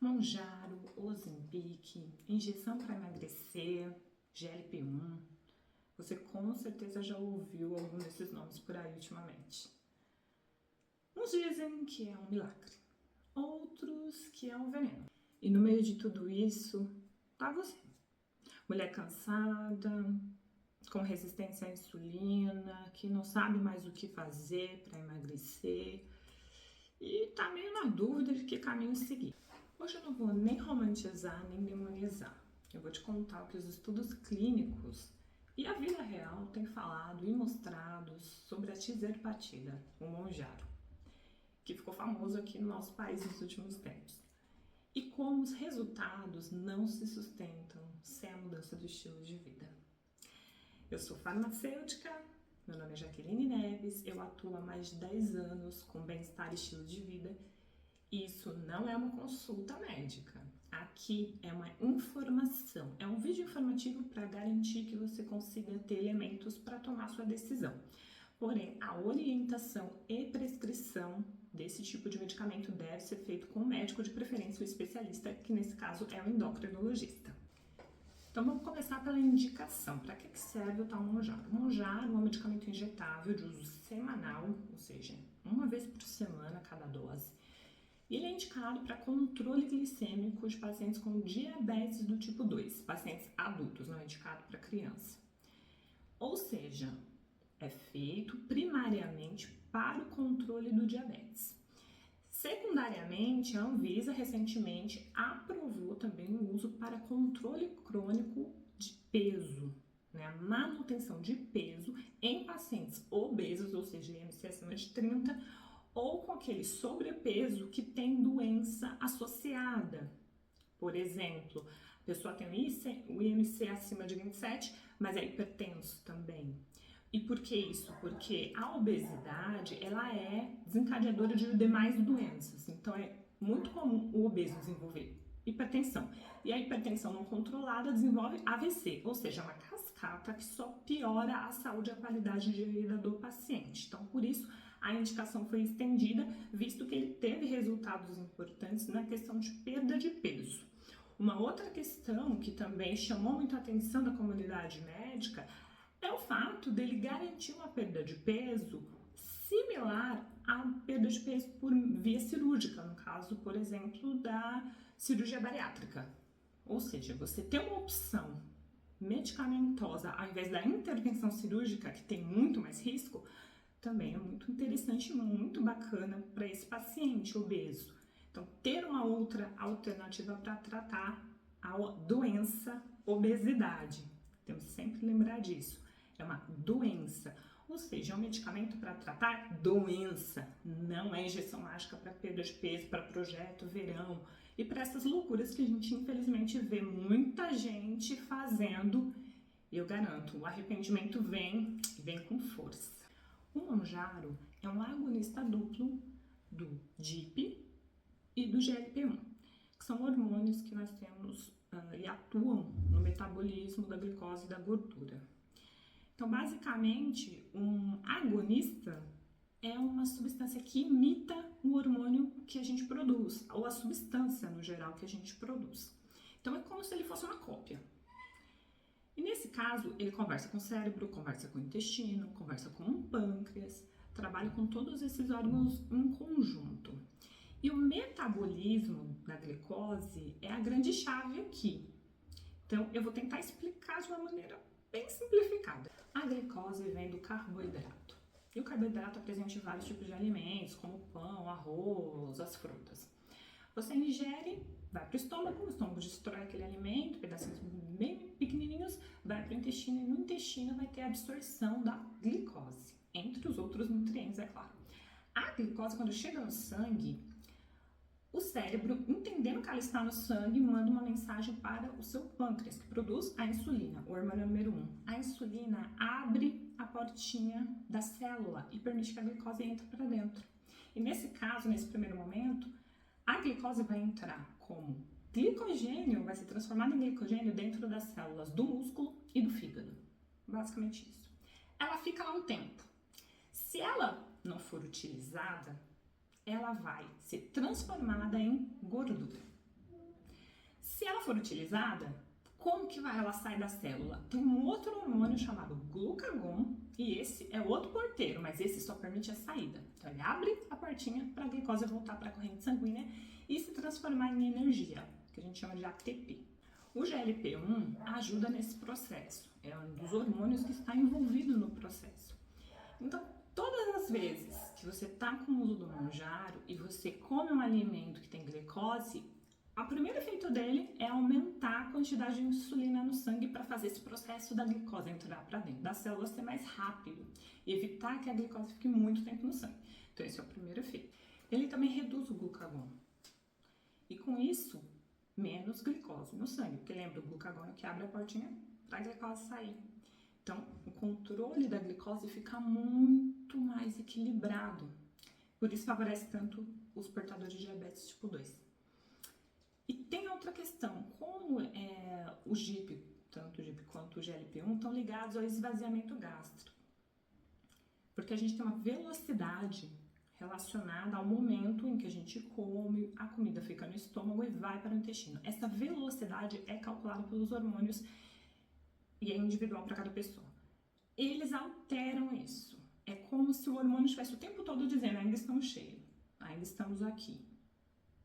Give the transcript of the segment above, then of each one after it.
Mounjaro, Ozempic, injeção para emagrecer, GLP-1. Você com certeza já ouviu algum desses nomes por aí ultimamente. Uns dizem que é um milagre, outros que é um veneno. E no meio de tudo isso, tá você. Mulher cansada, com resistência à insulina, que não sabe mais o que fazer para emagrecer e tá meio na dúvida de que caminho seguir. Hoje eu não vou nem romantizar, nem demonizar. Eu vou te contar o que os estudos clínicos e a vida real têm falado e mostrado sobre a tirzepatida, o Mounjaro, que ficou famoso aqui no nosso país nos últimos tempos. E como os resultados não se sustentam sem a mudança do estilo de vida. Eu sou farmacêutica, meu nome é Jaqueline Neves, eu atuo há mais de 10 anos com bem-estar e estilo de vida. Isso não é uma consulta médica, aqui é uma informação, é um vídeo informativo para garantir que você consiga ter elementos para tomar sua decisão. Porém, a orientação e prescrição desse tipo de medicamento deve ser feito com o médico de preferência, o especialista, que nesse caso é o endocrinologista. Então vamos começar pela indicação. Para que serve o tal Mounjaro? O Mounjaro é um medicamento injetável de uso semanal, ou seja, uma vez por semana cada dose. Ele é indicado para controle glicêmico de pacientes com diabetes do tipo 2, pacientes adultos, não é indicado para criança. Ou seja, é feito primariamente para o controle do diabetes. Secundariamente, a Anvisa recentemente aprovou também o uso para controle crônico de peso, né? A manutenção de peso em pacientes obesos, ou seja, IMC acima de 30, ou com aquele sobrepeso que tem doença associada. Por exemplo, a pessoa tem o IMC acima de 27, mas é hipertenso também. E por que isso? Porque a obesidade, ela é desencadeadora de demais doenças. Então, é muito comum o obeso desenvolver hipertensão. E a hipertensão não controlada desenvolve AVC, ou seja, uma cascata que só piora a saúde e a qualidade de vida do paciente. Então, por isso, a indicação foi estendida, visto que ele teve resultados importantes na questão de perda de peso. Uma outra questão que também chamou muita atenção da comunidade médica é o fato dele garantir uma perda de peso similar à perda de peso por via cirúrgica, no caso, por exemplo, da cirurgia bariátrica. Ou seja, você ter uma opção medicamentosa ao invés da intervenção cirúrgica, que tem muito mais risco, também é muito interessante e muito bacana para esse paciente obeso. Então, ter uma outra alternativa para tratar a doença obesidade. Temos que sempre lembrar disso. É uma doença, ou seja, é um medicamento para tratar doença, não é injeção mágica para perda de peso, para projeto verão e para essas loucuras que a gente infelizmente vê muita gente fazendo. E eu garanto, o arrependimento vem com força. O Mounjaro é um agonista duplo do GIP e do GLP-1, que são hormônios que nós temos e atuam no metabolismo da glicose e da gordura. Então, basicamente, um agonista é uma substância que imita o hormônio que a gente produz, ou a substância, no geral, que a gente produz. Então, é como se ele fosse uma cópia. E nesse caso, ele conversa com o cérebro, conversa com o intestino, conversa com o pâncreas, trabalha com todos esses órgãos em conjunto. E o metabolismo da glicose é a grande chave aqui. Então, eu vou tentar explicar de uma maneira bem simplificada. A glicose vem do carboidrato. E o carboidrato é presente em vários tipos de alimentos, como o pão, arroz, as frutas. Você ingere, vai para o estômago destrói aquele alimento, pedacinhos bem pequenininhos, vai para o intestino e no intestino vai ter a absorção da glicose, entre os outros nutrientes, é claro. A glicose, quando chega no sangue, o cérebro, entendendo que ela está no sangue, manda uma mensagem para o seu pâncreas, que produz a insulina, o hormônio número 1. A insulina abre a portinha da célula e permite que a glicose entre para dentro. E nesse caso, nesse primeiro momento, a glicose vai entrar como glicogênio, vai ser transformada em glicogênio dentro das células do músculo e do fígado. Basicamente isso. Ela fica lá um tempo. Se ela não for utilizada, ela vai ser transformada em gordura. for utilizada, como que ela sai da célula? Tem um outro hormônio chamado glucagon, e esse é outro porteiro, mas esse só permite a saída. Então ele abre a portinha para a glicose voltar para a corrente sanguínea e se transformar em energia, que a gente chama de ATP. O GLP-1 ajuda nesse processo, é um dos hormônios que está envolvido no processo. Então, todas as vezes que você está com o uso do Mounjaro e você come um alimento que tem glicose, o primeiro efeito dele é aumentar a quantidade de insulina no sangue para fazer esse processo da glicose entrar para dentro da célula ser mais rápido e evitar que a glicose fique muito tempo no sangue. Então, esse é o primeiro efeito. Ele também reduz o glucagon e, com isso, menos glicose no sangue, porque lembra, o glucagon é o que abre a portinha para a glicose sair. Então, o controle da glicose fica muito mais equilibrado. Por isso, favorece tanto os portadores de diabetes tipo 2. E tem outra questão, como o GIP, tanto o GIP quanto o GLP-1, estão ligados ao esvaziamento gástrico. Porque a gente tem uma velocidade relacionada ao momento em que a gente come, a comida fica no estômago e vai para o intestino. Essa velocidade é calculada pelos hormônios e é individual para cada pessoa. Eles alteram isso. É como se o hormônio estivesse o tempo todo dizendo, ainda estamos cheios, ainda estamos aqui.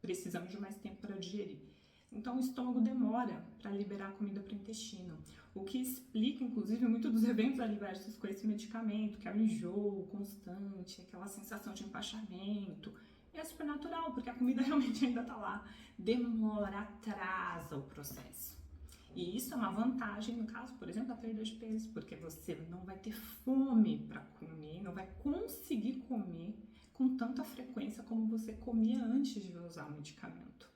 Precisamos de mais tempo para digerir. Então, o estômago demora para liberar a comida para o intestino, o que explica, inclusive, muito dos eventos adversos com esse medicamento, que é o enjoo constante, aquela sensação de empachamento. E é super natural, porque a comida realmente ainda está lá. Demora, atrasa o processo. E isso é uma vantagem, no caso, por exemplo, da perda de peso, porque você não vai ter fome para comer, não vai conseguir comer com tanta frequência como você comia antes de usar o medicamento.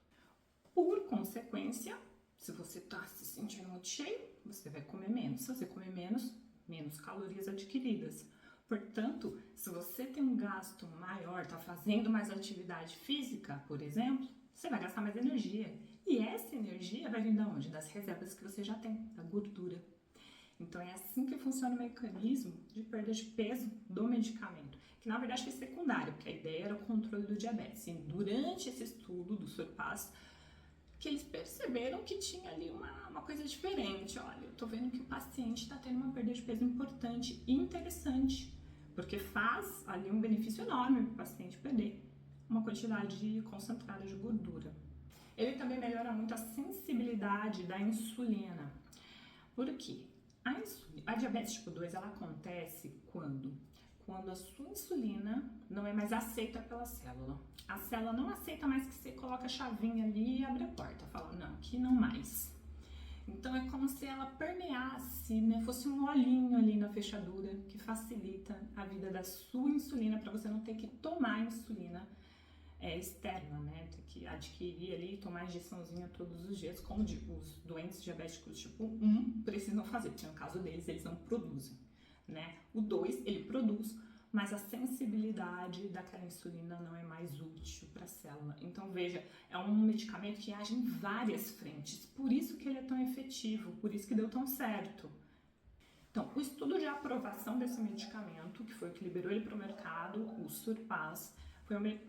Por consequência, se você está se sentindo muito cheio, você vai comer menos. Se você comer menos, menos calorias adquiridas. Portanto, se você tem um gasto maior, está fazendo mais atividade física, por exemplo, você vai gastar mais energia. E essa energia vai vir de onde? Das reservas que você já tem, da gordura. Então, é assim que funciona o mecanismo de perda de peso do medicamento, que na verdade foi secundário, porque a ideia era o controle do diabetes. E durante esse estudo do SURPASS, que eles perceberam que tinha ali uma coisa diferente. Olha, eu tô vendo que o paciente está tendo uma perda de peso importante e interessante, porque faz ali um benefício enorme para o paciente perder uma quantidade concentrada de gordura. Ele também melhora muito a sensibilidade da insulina. Por quê? A diabetes tipo 2, ela acontece quando a sua insulina não é mais aceita pela célula. A célula não aceita mais que você coloque a chavinha ali e abre a porta. Fala, não, aqui não mais. Então é como se ela permeasse, né? Fosse um olhinho ali na fechadura que facilita a vida da sua insulina para você não ter que tomar insulina externa, né? Ter que adquirir ali e tomar injeçãozinha todos os dias, como os doentes diabéticos tipo 1 precisam fazer, porque no caso deles, eles não produzem, né? O 2, ele produz, mas a sensibilidade daquela insulina não é mais útil para a célula. Então, veja, é um medicamento que age em várias frentes, por isso que ele é tão efetivo, por isso que deu tão certo. Então, o estudo de aprovação desse medicamento, que foi o que liberou ele para o mercado, o SURPASS,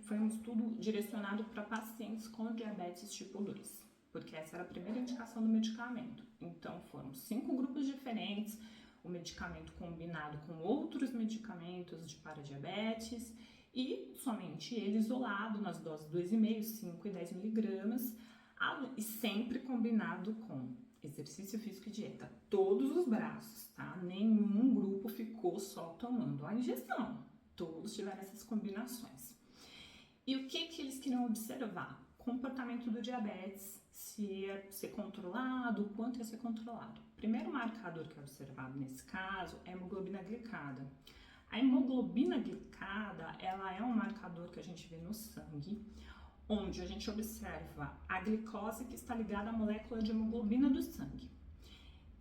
foi um estudo direcionado para pacientes com diabetes tipo 2, porque essa era a primeira indicação do medicamento. Então, foram 5 grupos diferentes, o medicamento combinado com outros medicamentos de paradiabetes e somente ele isolado nas doses 2,5, 5 e 10 miligramas e sempre combinado com exercício físico e dieta. Todos os braços, tá? Nenhum grupo ficou só tomando a injeção. Todos tiveram essas combinações. E o que eles queriam observar? Comportamento do diabetes, se ia ser controlado, o quanto ia ser controlado. O primeiro marcador que é observado nesse caso é a hemoglobina glicada. A hemoglobina glicada, ela é um marcador que a gente vê no sangue, onde a gente observa a glicose que está ligada à molécula de hemoglobina do sangue.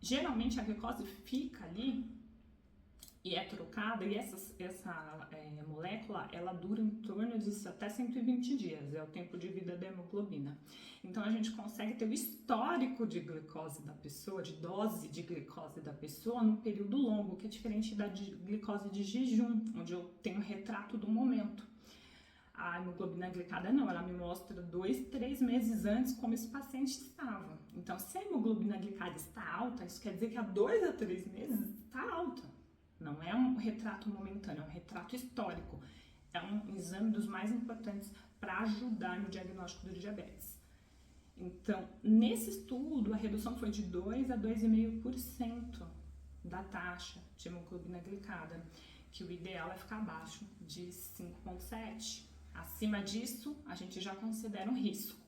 Geralmente a glicose fica ali e é trocada, e essa molécula, ela dura em torno de até 120 dias, é o tempo de vida da hemoglobina. Então, a gente consegue ter o histórico de glicose da pessoa, de dose de glicose da pessoa, num período longo, que é diferente da glicose de jejum, onde eu tenho um retrato do momento. A hemoglobina glicada não, ela me mostra 2, 3 meses antes como esse paciente estava. Então, se a hemoglobina glicada está alta, isso quer dizer que há 2 a 3 meses está alta. Não é um retrato momentâneo, é um retrato histórico. É um exame dos mais importantes para ajudar no diagnóstico do diabetes. Então, nesse estudo, a redução foi de 2 a 2,5% da taxa de hemoglobina glicada, que o ideal é ficar abaixo de 5,7%. Acima disso, a gente já considera um risco.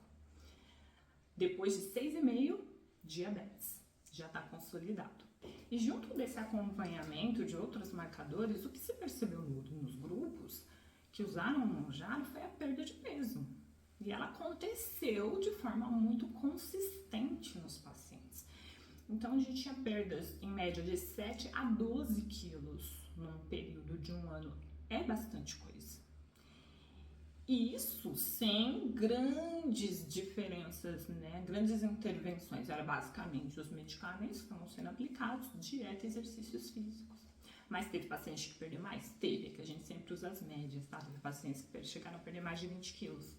Depois de 6,5%, diabetes. Já está consolidado. E junto desse acompanhamento de outros marcadores, o que se percebeu nos grupos que usaram o Mounjaro foi a perda de peso. E ela aconteceu de forma muito consistente nos pacientes. Então, a gente tinha perdas em média de 7 a 12 quilos num período de um ano. É bastante coisa. E isso sem grandes diferenças, né? Grandes intervenções. Era basicamente os medicamentos que estavam sendo aplicados, dieta e exercícios físicos. Mas teve paciente que perdeu mais? Teve, que a gente sempre usa as médias, tá? Teve pacientes que chegaram a perder mais de 20 quilos.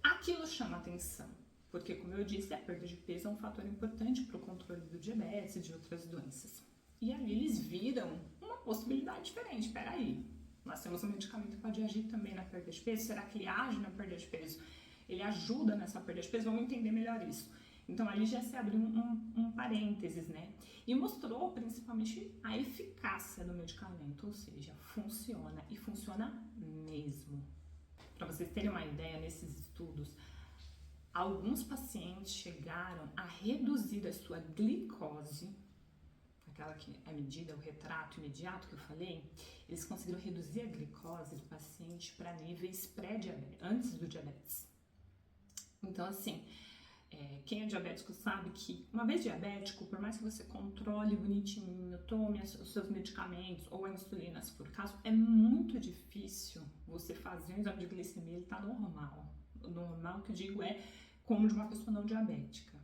Aquilo chama atenção, porque, como eu disse, a perda de peso é um fator importante para o controle do diabetes e de outras doenças. E ali eles viram uma possibilidade diferente. Peraí, nós temos um medicamento que pode agir também na perda de peso. Será que ele age na perda de peso? Ele ajuda nessa perda de peso? Vamos entender melhor isso. Então, ali já se abriu um parênteses, né? E mostrou, principalmente, a eficácia do medicamento, ou seja, funciona e funciona mesmo. Para vocês terem uma ideia, nesses estudos, alguns pacientes chegaram a reduzir a sua glicose, aquela que é medida, o retrato imediato que eu falei, eles conseguiram reduzir a glicose do paciente para níveis pré-diabetes, antes do diabetes. Então, assim, quem é diabético sabe que, uma vez diabético, por mais que você controle bonitinho, tome os seus medicamentos ou a insulina, se for o caso, é muito difícil você fazer um exame de glicemia, ele tá normal. O normal que eu digo é como de uma pessoa não diabética.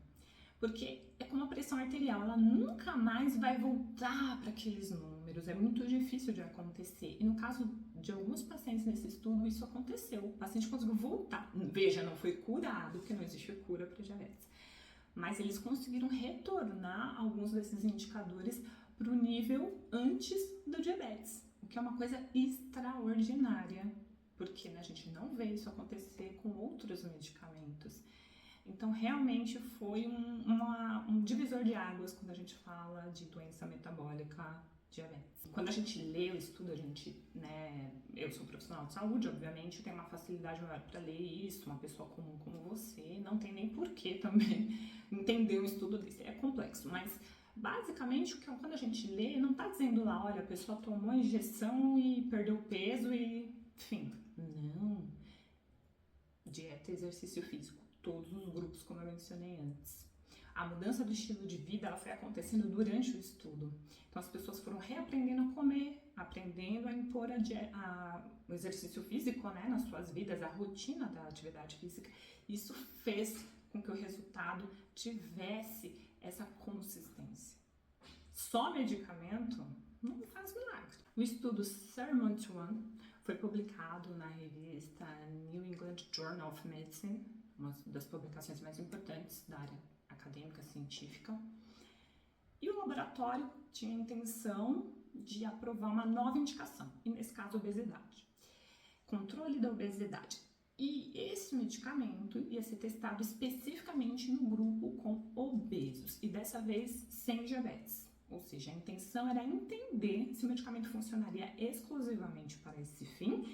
Porque é como a pressão arterial, ela nunca mais vai voltar para aqueles números, é muito difícil de acontecer. E no caso de alguns pacientes nesse estudo, isso aconteceu. O paciente conseguiu voltar. Veja, não foi curado, porque não existe cura para diabetes. Mas eles conseguiram retornar alguns desses indicadores para o nível antes do diabetes, o que é uma coisa extraordinária, porque a gente não vê isso acontecer com outros medicamentos. Então, realmente foi um divisor de águas quando a gente fala de doença metabólica, diabetes. Quando a gente lê o estudo, eu sou profissional de saúde, obviamente, eu tenho uma facilidade maior para ler isso, uma pessoa comum como você, não tem nem porquê também entender um estudo desse, é complexo, mas basicamente, quando a gente lê, não está dizendo lá, olha, a pessoa tomou a injeção e perdeu peso e, enfim, não. Dieta e exercício físico, todos os grupos, como eu mencionei antes. A mudança do estilo de vida, ela foi acontecendo durante o estudo. Então, as pessoas foram reaprendendo a comer, aprendendo a impor o exercício físico, né, nas suas vidas, a rotina da atividade física. Isso fez com que o resultado tivesse essa consistência. Só medicamento não faz milagre. O estudo SURMOUNT-1 foi publicado na revista New England Journal of Medicine, uma das publicações mais importantes da área acadêmica científica. E o laboratório tinha a intenção de aprovar uma nova indicação, e nesse caso, obesidade. Controle da obesidade. E esse medicamento ia ser testado especificamente no grupo com obesos, e dessa vez sem diabetes. Ou seja, a intenção era entender se o medicamento funcionaria exclusivamente para esse fim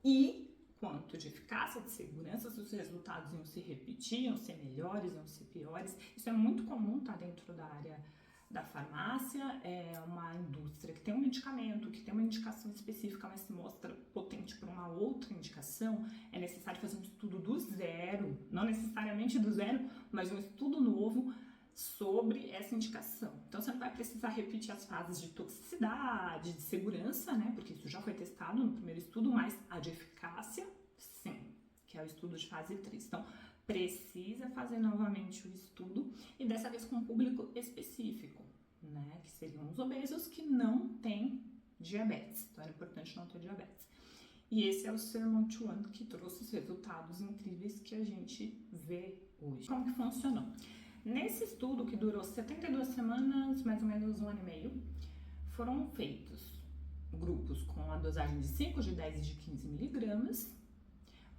e quanto de eficácia, de segurança, se os resultados iam se repetir, iam ser melhores, iam ser piores. Isso é muito comum, tá, dentro da área da farmácia. É uma indústria que tem um medicamento, que tem uma indicação específica, mas se mostra potente para uma outra indicação, é necessário fazer um estudo do zero, não necessariamente do zero, mas um estudo novo sobre essa indicação. Então, você não vai precisar repetir as fases de toxicidade, de segurança, né? Porque isso já foi testado no primeiro estudo, mas a de eficácia, sim, que é o estudo de fase 3. Então, precisa fazer novamente o estudo e dessa vez com um público específico, né? Que seriam os obesos que não têm diabetes. Então, é importante não ter diabetes. E esse é o Sermon 1 que trouxe os resultados incríveis que a gente vê hoje. Como que funcionou? Nesse estudo, que durou 72 semanas, mais ou menos 1 ano e meio, foram feitos grupos com a dosagem de 5, de 10 e de 15 miligramas,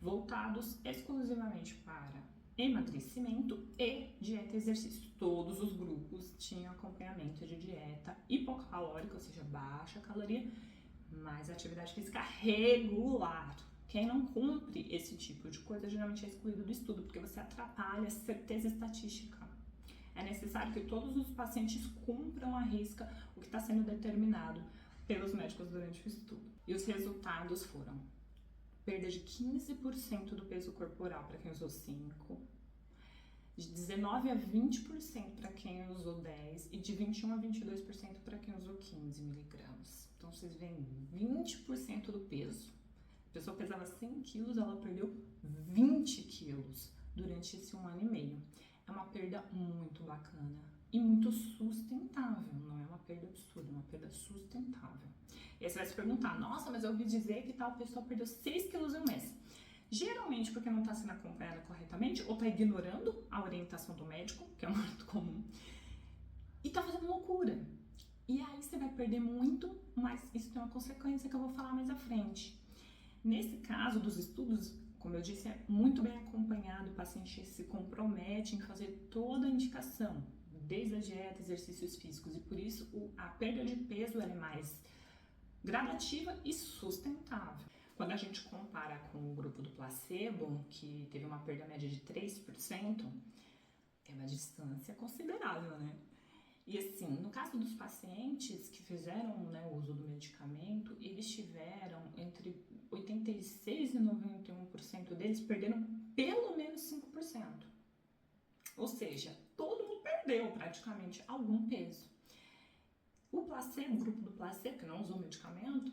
voltados exclusivamente para emagrecimento e dieta e exercício. Todos os grupos tinham acompanhamento de dieta hipocalórica, ou seja, baixa caloria, mas atividade física regular. Quem não cumpre esse tipo de coisa geralmente é excluído do estudo, porque você atrapalha a certeza estatística. É necessário que todos os pacientes cumpram à risca o que está sendo determinado pelos médicos durante o estudo. E os resultados foram perda de 15% do peso corporal para quem usou 5, de 19 a 20% para quem usou 10 e de 21 a 22% para quem usou 15 miligramas. Então vocês veem 20% do peso. A pessoa pesava 100 quilos, ela perdeu 20 quilos durante esse 1 ano e meio. É uma perda muito bacana e muito sustentável, não é uma perda absurda, é uma perda sustentável. E aí você vai se perguntar, nossa, mas eu ouvi dizer que tal pessoa perdeu 6 quilos em um mês. Geralmente porque não está sendo acompanhada corretamente ou está ignorando a orientação do médico, que é muito comum, e está fazendo loucura. E aí você vai perder muito, mas isso tem uma consequência que eu vou falar mais à frente. Nesse caso dos estudos, como eu disse, é muito bem acompanhado, o paciente se compromete em fazer toda a indicação, desde a dieta, exercícios físicos, e por isso a perda de peso ela é mais gradativa e sustentável. Quando a gente compara com o grupo do placebo, que teve uma perda média de 3%, é uma distância considerável, né? E assim, no caso dos pacientes que fizeram, né, o uso do medicamento, eles tiveram entre 86% e 91% deles perderam pelo menos 5%. Ou seja, todo mundo perdeu praticamente algum peso. O placebo, o grupo do placebo, que não usou medicamento,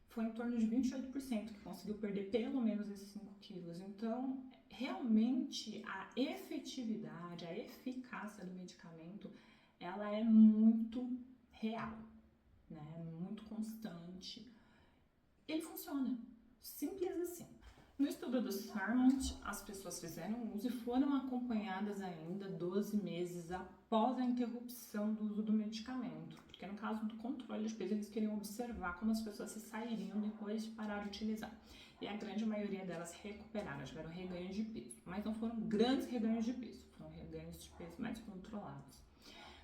foi em torno de 28% que conseguiu perder pelo menos esses 5 quilos. Então, realmente, a efetividade, a eficácia do medicamento, ela é muito real, né? Muito constante. Ele funciona, simples assim. No estudo do Sarmont, as pessoas fizeram uso e foram acompanhadas ainda 12 meses após a interrupção do uso do medicamento. Porque no caso do controle de peso, eles queriam observar como as pessoas se sairiam depois de parar de utilizar. E a grande maioria delas recuperaram, tiveram reganhos de peso. Mas não foram grandes reganhos de peso, foram reganhos de peso mais controlados.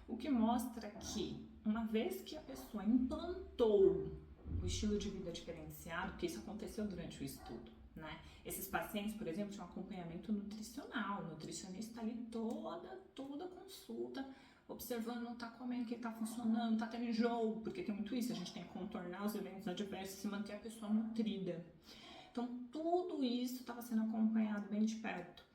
O que mostra que, uma vez que a pessoa implantou o estilo de vida diferenciado, que isso aconteceu durante o estudo, né? Esses pacientes, por exemplo, tinham acompanhamento nutricional, o nutricionista ali toda a consulta, observando, não tá comendo, o que tá funcionando, tá tendo enjoo, porque tem muito isso, a gente tem que contornar os eventos adversos e manter a pessoa nutrida. Então, tudo isso estava sendo acompanhado bem de perto.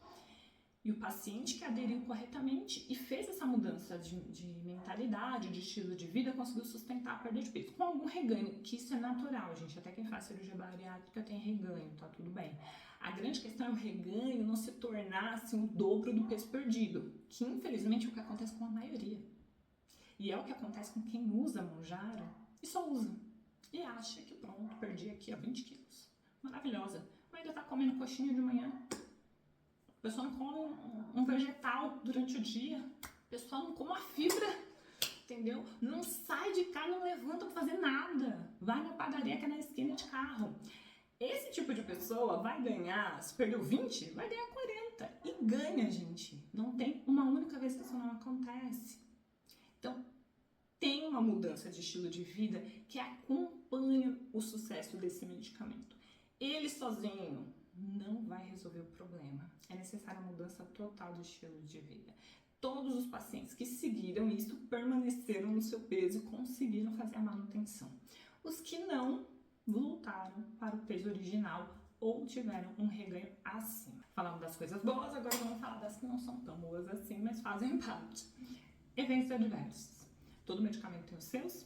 E o paciente que aderiu corretamente e fez essa mudança de mentalidade, de estilo de vida, conseguiu sustentar a perda de peso. Com algum reganho, que isso é natural, gente. Até quem faz cirurgia bariátrica tem reganho, tá tudo bem. A grande questão é o reganho não se tornar assim, o dobro do peso perdido, que infelizmente é o que acontece com a maioria. E é o que acontece com quem usa Mounjaro e só usa. E acha que pronto, perdi aqui 20 quilos. Maravilhosa. Mas ainda tá comendo coxinha de manhã. A pessoa não come um vegetal durante o dia, a pessoa não come uma fibra, entendeu? Não sai de casa, não levanta pra fazer nada, vai na padaria que é na esquina de carro. Esse tipo de pessoa vai ganhar, se perdeu 20, vai ganhar 40. E ganha, gente. Não tem uma única vez que isso não acontece. Então, tem uma mudança de estilo de vida que acompanha o sucesso desse medicamento. Ele sozinho não vai resolver o problema. É necessária a mudança total do estilo de vida. Todos os pacientes que seguiram isso permaneceram no seu peso e conseguiram fazer a manutenção. Os que não, voltaram para o peso original ou tiveram um reganho acima. Falamos das coisas boas, agora vamos falar das que não são tão boas assim, mas fazem parte. Eventos adversos. Todo medicamento tem os seus.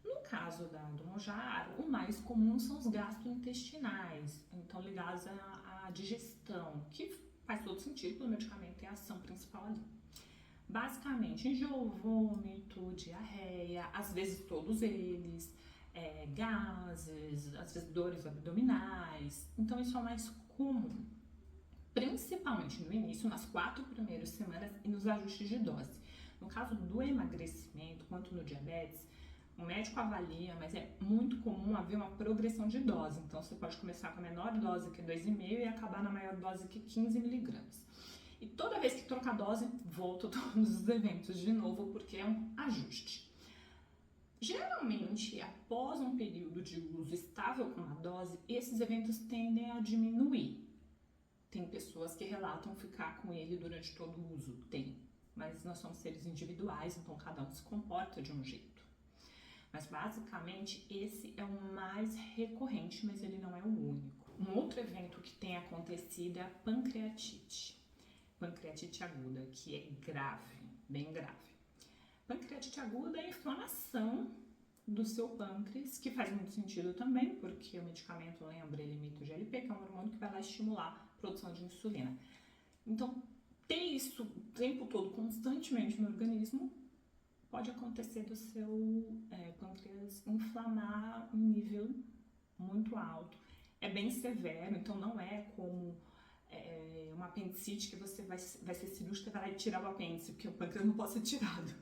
No caso do Mounjaro, o mais comum são os gastrointestinais, então ligados à digestão, que faz todo sentido, porque o medicamento tem a ação principal ali. Basicamente, enjoo, vômito, diarreia, às vezes todos eles, gases, às vezes dores abdominais. Então isso é o mais comum, principalmente no início, nas 4 primeiras semanas e nos ajustes de dose. No caso do emagrecimento, quanto no diabetes, o médico avalia, mas é muito comum haver uma progressão de dose. Então você pode começar com a menor dose, que é 2,5, e acabar na maior dose, que é 15 miligramas. E toda vez que trocar dose, volta todos os eventos de novo, porque é um ajuste. Geralmente, após um período de uso estável com a dose, esses eventos tendem a diminuir. Tem pessoas que relatam ficar com ele durante todo o uso, tem. Mas nós somos seres individuais, então cada um se comporta de um jeito. Mas basicamente esse é o mais recorrente, mas ele não é o único. Um outro evento que tem acontecido é a pancreatite aguda, que é grave, bem grave. Pancreatite aguda é a inflamação do seu pâncreas, que faz muito sentido também, porque o medicamento, lembra, ele imita o GLP, que é um hormônio que vai lá estimular a produção de insulina. Então, ter isso o tempo todo, constantemente no organismo, pode acontecer do seu pâncreas inflamar em nível muito alto. É bem severo, então não é como uma apendicite que você vai ser cirúrgica, vai lá e tirar o apêndice, porque o pâncreas não pode ser tirado.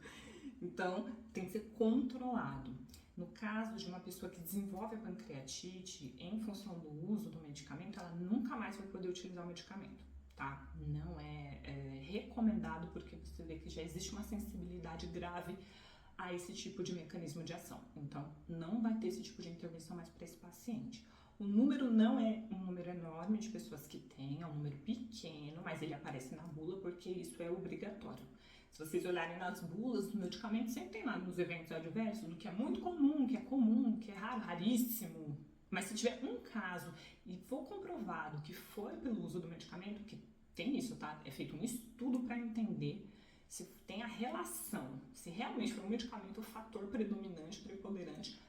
Então, tem que ser controlado. No caso de uma pessoa que desenvolve a pancreatite, em função do uso do medicamento, ela nunca mais vai poder utilizar o medicamento, tá? Não é recomendado, porque você vê que já existe uma sensibilidade grave a esse tipo de mecanismo de ação. Então, não vai ter esse tipo de intervenção mais para esse paciente. O número não é um número enorme de pessoas que têm, é um número pequeno, mas ele aparece na bula porque isso é obrigatório. Se vocês olharem nas bulas do medicamento, sempre tem lá nos eventos adversos, do que é muito comum, que é raro, raríssimo. Mas se tiver um caso e for comprovado que foi pelo uso do medicamento, que tem isso, tá? É feito um estudo para entender se tem a relação, se realmente foi um medicamento o fator predominante, preponderante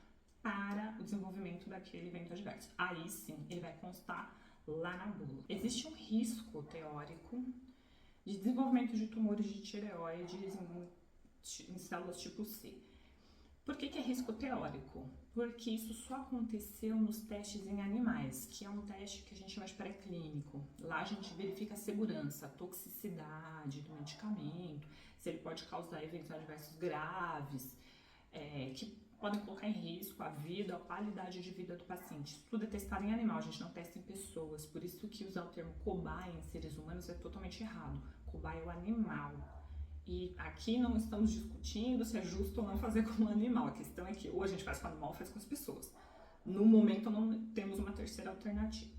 para o desenvolvimento daquele evento adverso. Aí sim, ele vai constar lá na bula. Existe um risco teórico de desenvolvimento de tumores de tireoide em células tipo C. Por que é risco teórico? Porque isso só aconteceu nos testes em animais, que é um teste que a gente chama de pré-clínico. Lá a gente verifica a segurança, a toxicidade do medicamento, se ele pode causar eventos adversos graves, que podem colocar em risco a vida, a qualidade de vida do paciente. Isso tudo é testado em animal, a gente não testa em pessoas. Por isso que usar o termo cobaia em seres humanos é totalmente errado. Cobaia é o animal. E aqui não estamos discutindo se é justo ou não fazer com o animal. A questão é que ou a gente faz com o animal ou faz com as pessoas. No momento não temos uma terceira alternativa.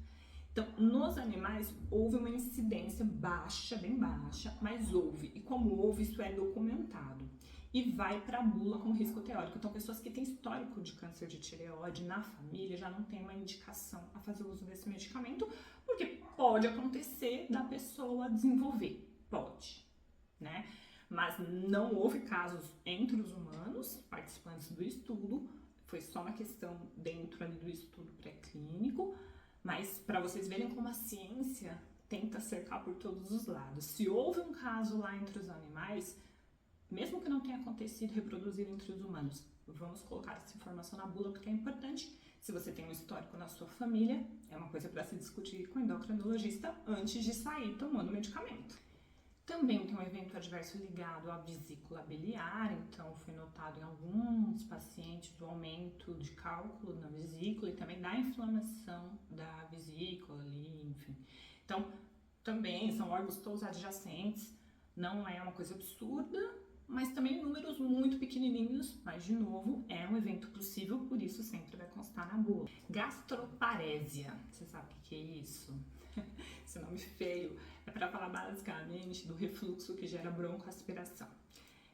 Então, nos animais houve uma incidência baixa, bem baixa, mas houve. E como houve, isso é documentado. E vai para a bula como risco teórico. Então, pessoas que têm histórico de câncer de tireoide na família já não tem uma indicação a fazer uso desse medicamento, porque pode acontecer da pessoa desenvolver. Pode, né? Mas não houve casos entre os humanos, participantes do estudo, foi só uma questão dentro ali do estudo pré-clínico, mas para vocês verem como a ciência tenta cercar por todos os lados. Se houve um caso lá entre os animais, mesmo que não tenha acontecido reproduzir entre os humanos, vamos colocar essa informação na bula porque é importante. Se você tem um histórico na sua família, é uma coisa para se discutir com o endocrinologista antes de sair tomando medicamento. Também tem um evento adverso ligado à vesícula biliar, então foi notado em alguns pacientes o aumento de cálculo na vesícula e também da inflamação da vesícula ali, enfim. Então, também são órgãos todos adjacentes, não é uma coisa absurda, mas também números muito pequenininhos, mas de novo, é um evento possível, por isso sempre vai constar na bula. Gastroparésia, você sabe o que é isso? Esse nome feio é para falar basicamente do refluxo que gera broncoaspiração. O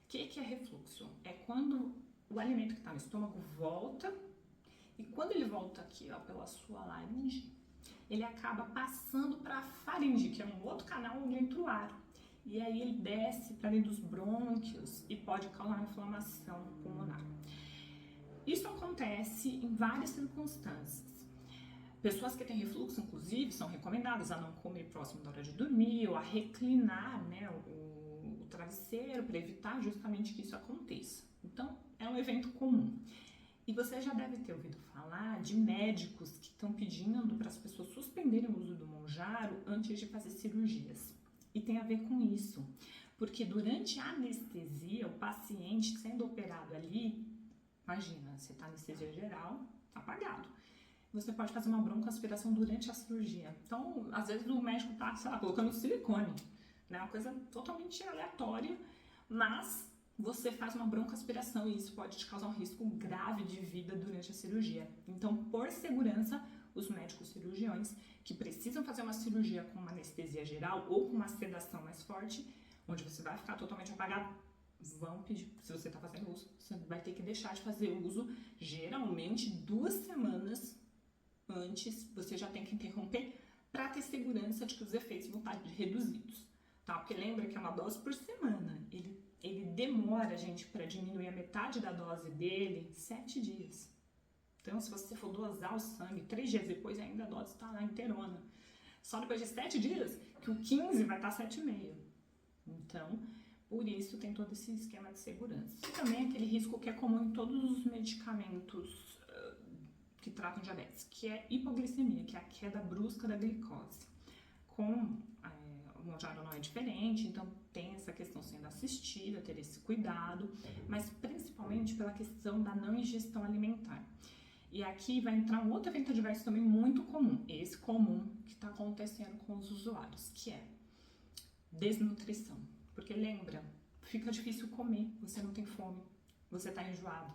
que é refluxo? É quando o alimento que está no estômago volta e quando ele volta aqui, ó, pela sua laringe, ele acaba passando para a faringe, que é um outro canal onde entra o ar. E aí ele desce para dentro dos brônquios e pode causar inflamação pulmonar. Isso acontece em várias circunstâncias. Pessoas que têm refluxo, inclusive, são recomendadas a não comer próximo da hora de dormir ou a reclinar, né, o travesseiro para evitar justamente que isso aconteça. Então, é um evento comum. E você já deve ter ouvido falar de médicos que estão pedindo para as pessoas suspenderem o uso do Monjaro antes de fazer cirurgias. E tem a ver com isso, porque durante a anestesia, o paciente sendo operado ali, imagina, você está anestesia geral, tá apagado. Você pode fazer uma broncoaspiração durante a cirurgia. Então, às vezes o médico tá, sei lá, colocando silicone, né? Uma coisa totalmente aleatória, mas você faz uma broncoaspiração e isso pode te causar um risco grave de vida durante a cirurgia. Então, por segurança, os médicos cirurgiões que precisam fazer uma cirurgia com uma anestesia geral ou com uma sedação mais forte, onde você vai ficar totalmente apagado, vão pedir, se você está fazendo uso, você vai ter que deixar de fazer uso, geralmente 2 semanas antes, você já tem que interromper para ter segurança de que os efeitos vão estar reduzidos, tá? Porque lembra que é uma dose por semana, ele demora, gente, para diminuir a metade da dose dele 7 dias. Então, se você for dosar o sangue 3 dias depois, ainda a dose está lá inteirona. Só depois de 7 dias que o 15 vai estar 7,5. Então, por isso tem todo esse esquema de segurança. E também aquele risco que é comum em todos os medicamentos que tratam diabetes, que é hipoglicemia, que é a queda brusca da glicose. Com o Monjaro não é diferente, então tem essa questão sendo assistida, ter esse cuidado, mas principalmente pela questão da não ingestão alimentar. E aqui vai entrar um outro evento adverso também muito comum, esse comum que está acontecendo com os usuários, que é desnutrição. Porque lembra, fica difícil comer, você não tem fome, você está enjoado,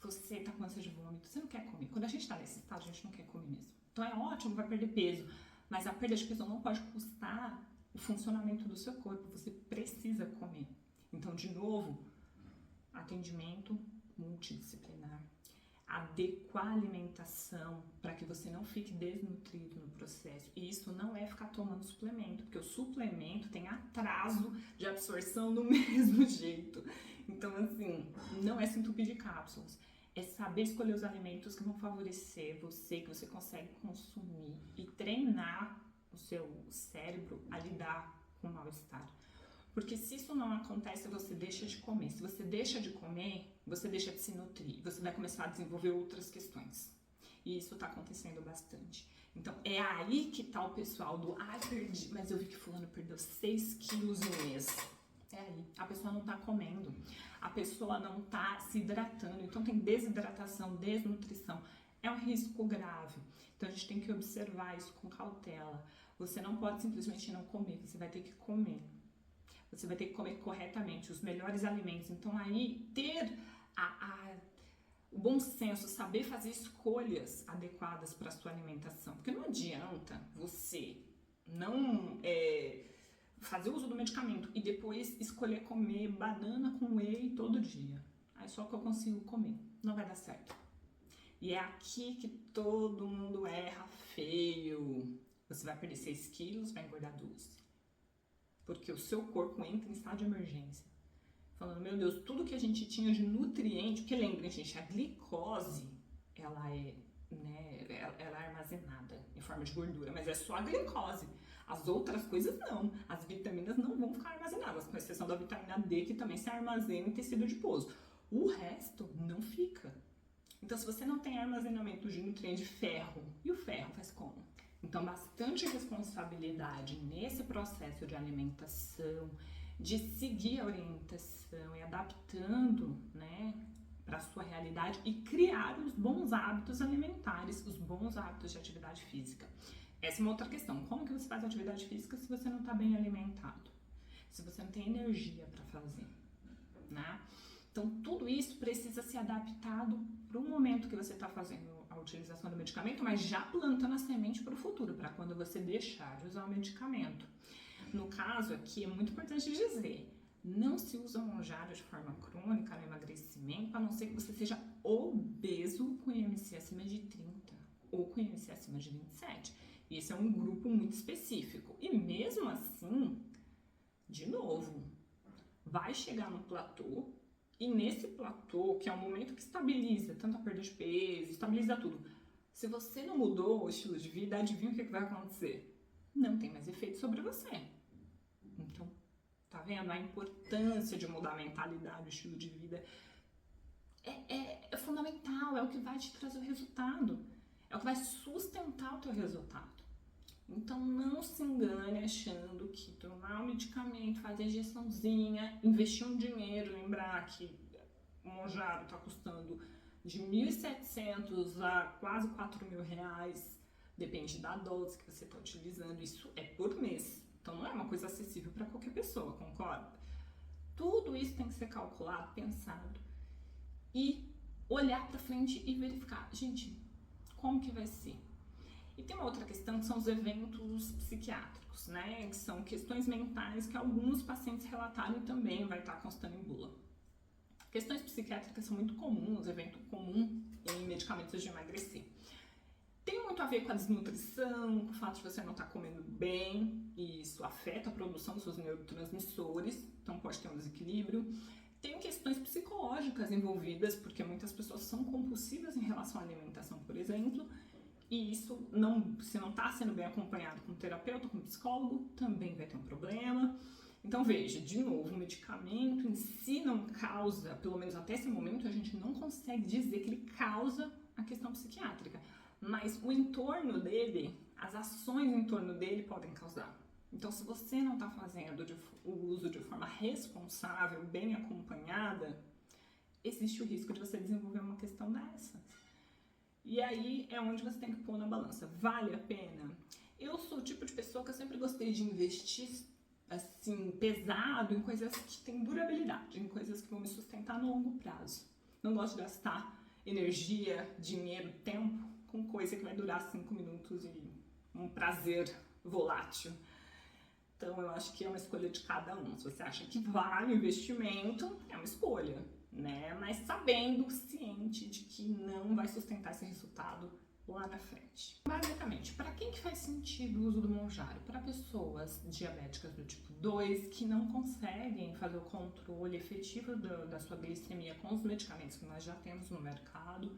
você está com ânsia de vômito, você não quer comer. Quando a gente está nesse estado, a gente não quer comer mesmo. Então é ótimo, vai perder peso, mas a perda de peso não pode custar o funcionamento do seu corpo, você precisa comer. Então, de novo, atendimento multidisciplinar, adequar a alimentação para que você não fique desnutrido no processo. E isso não é ficar tomando suplemento, porque o suplemento tem atraso de absorção do mesmo jeito. Então, assim, não é se entupir de cápsulas. É saber escolher os alimentos que vão favorecer você, que você consegue consumir e treinar o seu cérebro a lidar com o mal-estar. Porque se isso não acontece, você deixa de comer. Se você deixa de comer, você deixa de se nutrir. Você vai começar a desenvolver outras questões. E isso está acontecendo bastante. Então, é aí que tá o pessoal do perdi, mas eu vi que fulano perdeu 6 quilos no mês. É aí. A pessoa não tá comendo. A pessoa não tá se hidratando. Então, tem desidratação, desnutrição. É um risco grave. Então, a gente tem que observar isso com cautela. Você não pode simplesmente não comer. Você vai ter que comer. Você vai ter que comer corretamente os melhores alimentos. Então, aí, ter o bom senso, saber fazer escolhas adequadas para a sua alimentação. Porque não adianta você não fazer uso do medicamento e depois escolher comer banana com whey todo dia. Aí só que eu consigo comer. Não vai dar certo. E é aqui que todo mundo erra feio. Você vai perder 6 quilos, vai engordar 12. Porque o seu corpo entra em estado de emergência. Falando, meu Deus, tudo que a gente tinha de nutriente, porque lembrem, gente, a glicose, ela é armazenada em forma de gordura, mas é só a glicose. As outras coisas não. As vitaminas não vão ficar armazenadas, com exceção da vitamina D, que também se armazena em tecido adiposo. O resto não fica. Então, se você não tem armazenamento de nutriente de ferro, e o ferro faz como? Então, bastante responsabilidade nesse processo de alimentação, de seguir a orientação e adaptando, né, para a sua realidade e criar os bons hábitos alimentares, os bons hábitos de atividade física. Essa é uma outra questão. Como que você faz atividade física se você não está bem alimentado? Se você não tem energia para fazer, né? Então, tudo isso precisa ser adaptado para o momento que você está fazendo a utilização do medicamento, mas já plantando a semente para o futuro, para quando você deixar de usar o medicamento. No caso aqui, é muito importante dizer, não se usa Monjaro de forma crônica no emagrecimento, a não ser que você seja obeso com IMC acima de 30 ou com IMC acima de 27. E esse é um grupo muito específico. E mesmo assim, de novo, vai chegar no platô. E nesse platô, que é um momento que estabiliza tanto a perda de peso, estabiliza tudo. Se você não mudou o estilo de vida, adivinha o que vai acontecer? Não tem mais efeito sobre você. Então, tá vendo? A importância de mudar a mentalidade, o estilo de vida é fundamental, é o que vai te trazer o resultado, é o que vai sustentar o teu resultado. Então não se engane achando que tomar um medicamento, fazer injeçãozinha, investir um dinheiro, lembrar que o Mounjaro está custando de 1.700 a quase 4.000 reais, depende da dose que você está utilizando, isso é por mês. Então não é uma coisa acessível para qualquer pessoa, concorda? Tudo isso tem que ser calculado, pensado e olhar para frente e verificar, gente, como que vai ser? E tem uma outra questão que são os eventos psiquiátricos, né? Que são questões mentais que alguns pacientes relataram e também vai estar constando em bula. Questões psiquiátricas são muito comuns, evento comum em medicamentos de emagrecer. Tem muito a ver com a desnutrição, com o fato de você não estar comendo bem, e isso afeta a produção dos seus neurotransmissores, então pode ter um desequilíbrio. Tem questões psicológicas envolvidas, porque muitas pessoas são compulsivas em relação à alimentação, por exemplo, e isso, se não está sendo bem acompanhado com um terapeuta, com um psicólogo, também vai ter um problema. Então veja, de novo, o medicamento em si não causa, pelo menos até esse momento, a gente não consegue dizer que ele causa a questão psiquiátrica, mas o entorno dele, as ações em torno dele podem causar. Então se você não está fazendo o uso de forma responsável, bem acompanhada, existe o risco de você desenvolver uma questão dessa. E aí é onde você tem que pôr na balança. Vale a pena? Eu sou o tipo de pessoa que eu sempre gostei de investir assim, pesado em coisas que têm durabilidade, em coisas que vão me sustentar no longo prazo. Não gosto de gastar energia, dinheiro, tempo com coisa que vai durar 5 minutos e um prazer volátil. Então eu acho que é uma escolha de cada um. Se você acha que vale o investimento, é uma escolha, né? Mas sabendo, ciente de que não vai sustentar esse resultado lá na frente. Basicamente, para quem que faz sentido o uso do Mounjaro? Para pessoas diabéticas do tipo 2 que não conseguem fazer o controle efetivo da sua glicemia com os medicamentos que nós já temos no mercado,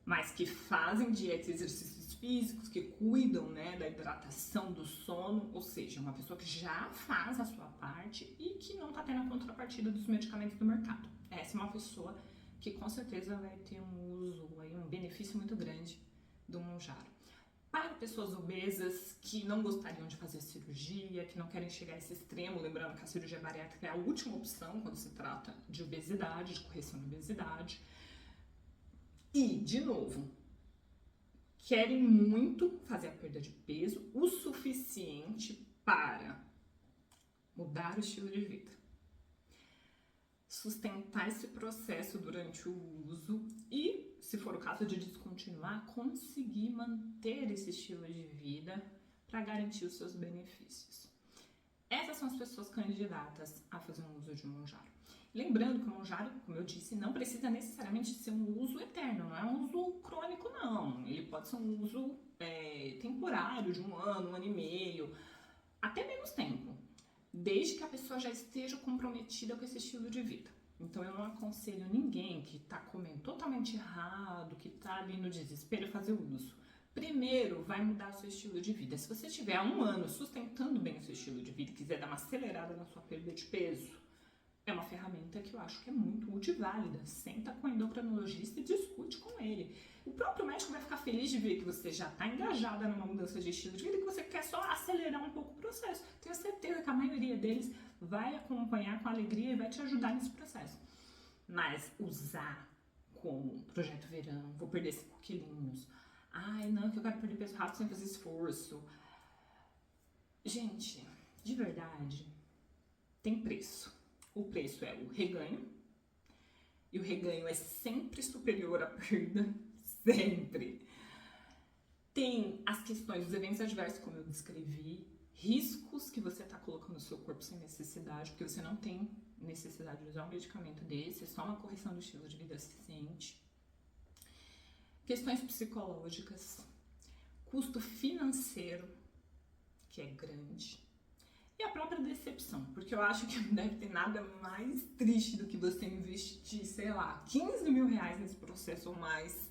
mas que fazem dieta e exercícios físicos, que cuidam, né, da hidratação, do sono, ou seja, uma pessoa que já faz a sua parte e que não está tendo a contrapartida dos medicamentos do mercado. Essa é uma pessoa que com certeza vai ter um uso, um benefício muito grande do Mounjaro. Para pessoas obesas que não gostariam de fazer cirurgia, que não querem chegar a esse extremo, lembrando que a cirurgia bariátrica é a última opção quando se trata de obesidade, de correção de obesidade. E, de novo, querem muito fazer a perda de peso o suficiente para mudar o estilo de vida, sustentar esse processo durante o uso e, se for o caso de descontinuar, conseguir manter esse estilo de vida para garantir os seus benefícios. Essas são as pessoas candidatas a fazer um uso de Mounjaro. Lembrando que o Mounjaro, como eu disse, não precisa necessariamente ser um uso eterno, não é um uso crônico não. Ele pode ser um uso temporário, de um ano e meio, até menos tempo, desde que a pessoa já esteja comprometida com esse estilo de vida. Então eu não aconselho ninguém que está comendo totalmente errado, que está ali no desespero, fazer o uso. Primeiro, vai mudar o seu estilo de vida. Se você tiver há 1 ano sustentando bem o seu estilo de vida e quiser dar uma acelerada na sua perda de peso, é uma ferramenta que eu acho que é muito útil e válida. Senta com o endocrinologista e discute com ele. O próprio médico vai ficar feliz de ver que você já está engajada numa mudança de estilo de vida e que você quer só acelerar um pouco o processo. Tenho certeza que a maioria deles vai acompanhar com alegria e vai te ajudar nesse processo. Mas usar como projeto verão, vou perder 5 quilinhos, ai não, que eu quero perder peso rápido sem fazer esforço. Gente, de verdade, tem preço. O preço é o reganho, e o reganho é sempre superior à perda, sempre. Tem as questões dos eventos adversos, como eu descrevi, riscos que você está colocando no seu corpo sem necessidade, porque você não tem necessidade de usar um medicamento desse, é só uma correção do estilo de vida suficiente. Questões psicológicas, custo financeiro, que é grande. E a própria decepção, porque eu acho que não deve ter nada mais triste do que você investir, sei lá, 15 mil reais nesse processo ou mais,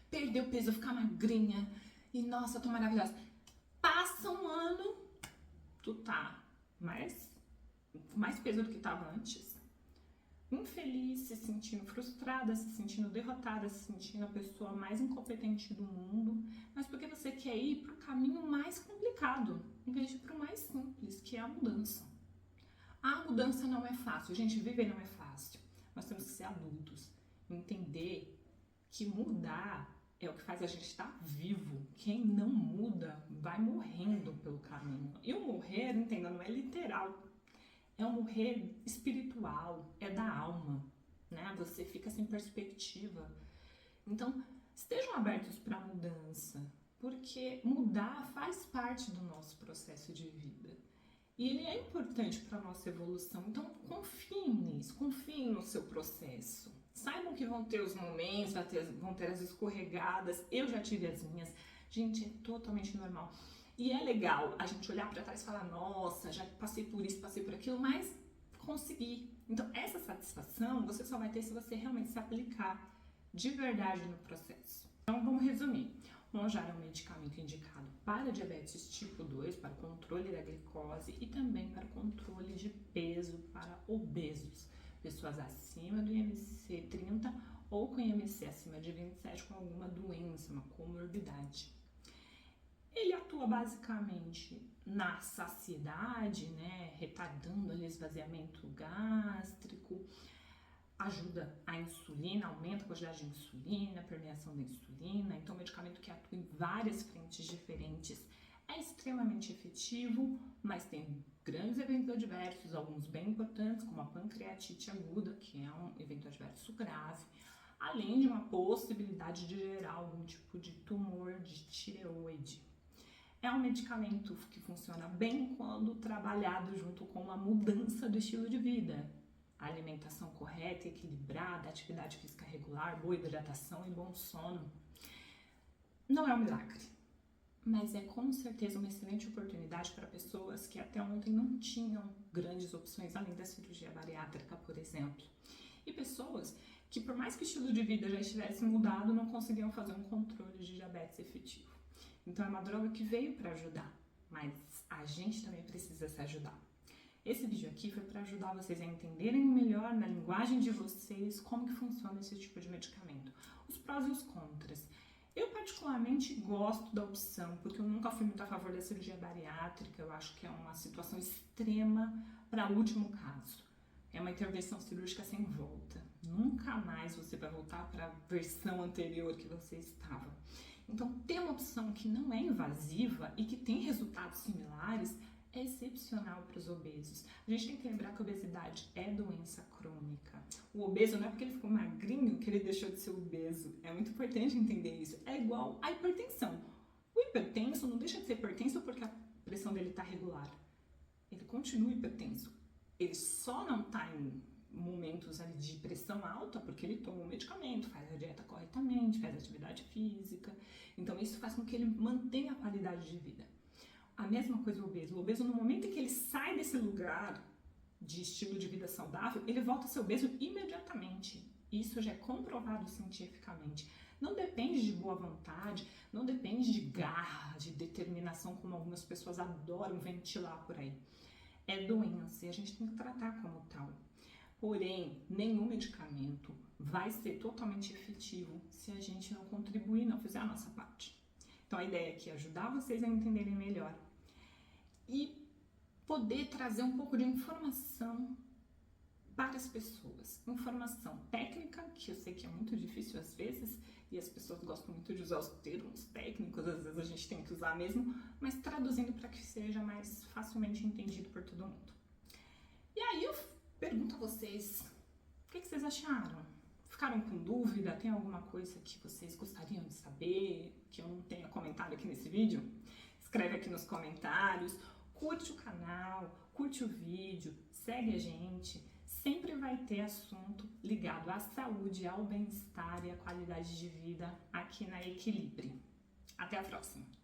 perder o peso, ficar magrinha e nossa, tô maravilhosa. Passa 1 ano, tu tá mais peso do que tava antes, infeliz, se sentindo frustrada, se sentindo derrotada, se sentindo a pessoa mais incompetente do mundo, mas porque você quer ir para o caminho mais complicado, em vez de ir para o mais simples, que é a mudança. A mudança não é fácil, gente, viver não é fácil. Nós temos que ser adultos, entender que mudar é o que faz a gente estar vivo. Quem não muda vai morrendo pelo caminho. E o morrer, entenda, não é literal. É um morrer espiritual, é da alma, né? Você fica sem perspectiva. Então, estejam abertos para a mudança, porque mudar faz parte do nosso processo de vida. E ele é importante para a nossa evolução. Então, confiem nisso, confiem no seu processo. Saibam que vão ter os momentos, vão ter as escorregadas. Eu já tive as minhas. Gente, é totalmente normal. E é legal a gente olhar para trás e falar, nossa, já passei por isso, passei por aquilo, mas consegui. Então, essa satisfação você só vai ter se você realmente se aplicar de verdade no processo. Então, vamos resumir. O Monjaro é um medicamento indicado para diabetes tipo 2, para o controle da glicose e também para o controle de peso para obesos, pessoas acima do IMC 30 ou com IMC acima de 27 com alguma doença, uma comorbidade. Ele atua basicamente na saciedade, né, retardando o esvaziamento gástrico, ajuda a insulina, aumenta a quantidade de insulina, a permeação da insulina. Então, é um medicamento que atua em várias frentes diferentes. É extremamente efetivo, mas tem grandes eventos adversos, alguns bem importantes, como a pancreatite aguda, que é um evento adverso grave, além de uma possibilidade de gerar algum tipo de tumor de tireoide. É um medicamento que funciona bem quando trabalhado junto com a mudança do estilo de vida. A alimentação correta, equilibrada, atividade física regular, boa hidratação e bom sono. Não é um milagre, mas é com certeza uma excelente oportunidade para pessoas que até ontem não tinham grandes opções além da cirurgia bariátrica, por exemplo. E pessoas que, por mais que o estilo de vida já estivesse mudado, não conseguiam fazer um controle de diabetes efetivo. Então é uma droga que veio para ajudar, mas a gente também precisa se ajudar. Esse vídeo aqui foi para ajudar vocês a entenderem melhor, na linguagem de vocês, como que funciona esse tipo de medicamento. Os prós e os contras. Eu particularmente gosto da opção, porque eu nunca fui muito a favor da cirurgia bariátrica, eu acho que é uma situação extrema para o último caso. É uma intervenção cirúrgica sem volta. Nunca mais você vai voltar para a versão anterior que você estava. Então, ter uma opção que não é invasiva e que tem resultados similares é excepcional para os obesos. A gente tem que lembrar que a obesidade é doença crônica. O obeso não é porque ele ficou magrinho que ele deixou de ser obeso. É muito importante entender isso. É igual à hipertensão. O hipertenso não deixa de ser hipertenso porque a pressão dele está regular. Ele continua hipertenso. Ele só não está em momentos ali de pressão alta porque ele toma o medicamento, faz a dieta corretamente, faz atividade física. Então isso faz com que ele mantenha a qualidade de vida. A mesma coisa o obeso. O obeso, no momento em que ele sai desse lugar de estilo de vida saudável, ele volta a ser obeso imediatamente. Isso já é comprovado cientificamente. Não depende de boa vontade, não depende de garra, de determinação, como algumas pessoas adoram ventilar por aí. É doença e a gente tem que tratar como tal. Porém, nenhum medicamento vai ser totalmente efetivo se a gente não contribuir, não fizer a nossa parte. Então, a ideia aqui é ajudar vocês a entenderem melhor e poder trazer um pouco de informação para as pessoas. Informação técnica, que eu sei que é muito difícil às vezes, e as pessoas gostam muito de usar os termos técnicos, às vezes a gente tem que usar mesmo, mas traduzindo para que seja mais facilmente entendido por todo mundo. E aí eu pergunto a vocês, o que vocês acharam? Ficaram com dúvida? Tem alguma coisa que vocês gostariam de saber, que eu não tenha comentado aqui nesse vídeo? Escreve aqui nos comentários, curte o canal, curte o vídeo, segue a gente. Sempre vai ter assunto ligado à saúde, ao bem-estar e à qualidade de vida aqui na Equilibre. Até a próxima!